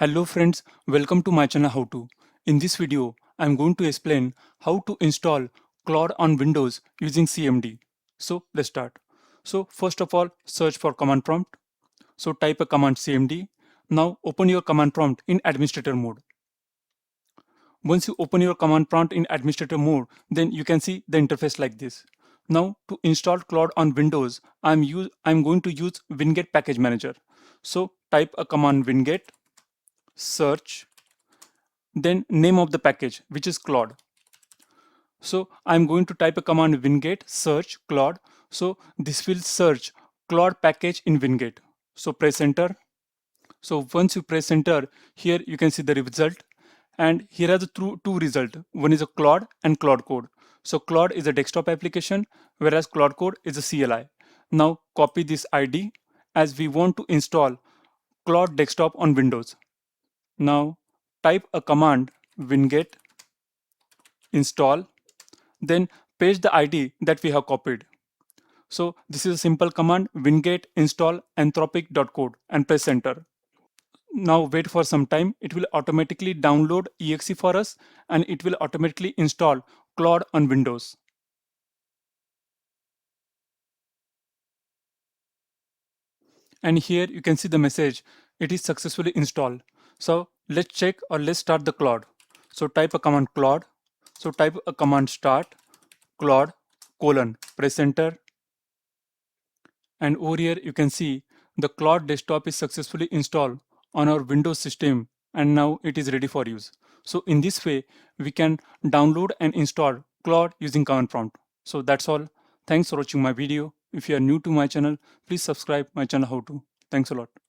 Hello friends, welcome to my channel How To. In this video, I am going to explain how to install Claude on Windows using CMD. So let's start. So first of all, search for command prompt. So type a command CMD. Now open your command prompt in administrator mode. Once you open your command prompt in administrator mode, then you can see the interface like this. Now to install Claude on Windows, I'm going to use WinGet package manager. So type a command WinGet, search, then name of the package, which is Claude. So I'm going to type a command WinGet search Claude. So this will search Claude package in WinGet. So press enter. So once you press enter, here you can see the result. And here are the two results. One is a Claude and Claude Code. So Claude is a desktop application, whereas Claude Code is a CLI. Now copy this ID as we want to install Claude Desktop on Windows. Now type a command WinGet install, then paste the ID that we have copied. So this is a simple command winget install anthropic.code and press enter. Now wait for some time. It will automatically download exe for us and it will automatically install Claude on Windows. And here you can see the message, it is successfully installed. So let's check or let's start the Claude. So type a command Claude. So type a command start Claude colon, press enter. And over here you can see the Claude desktop is successfully installed on our Windows system and now it is ready for use. So in this way we can download and install Claude using command prompt. So that's all. Thanks for watching my video. If you are new to my channel, please subscribe my channel How To. Thanks a lot.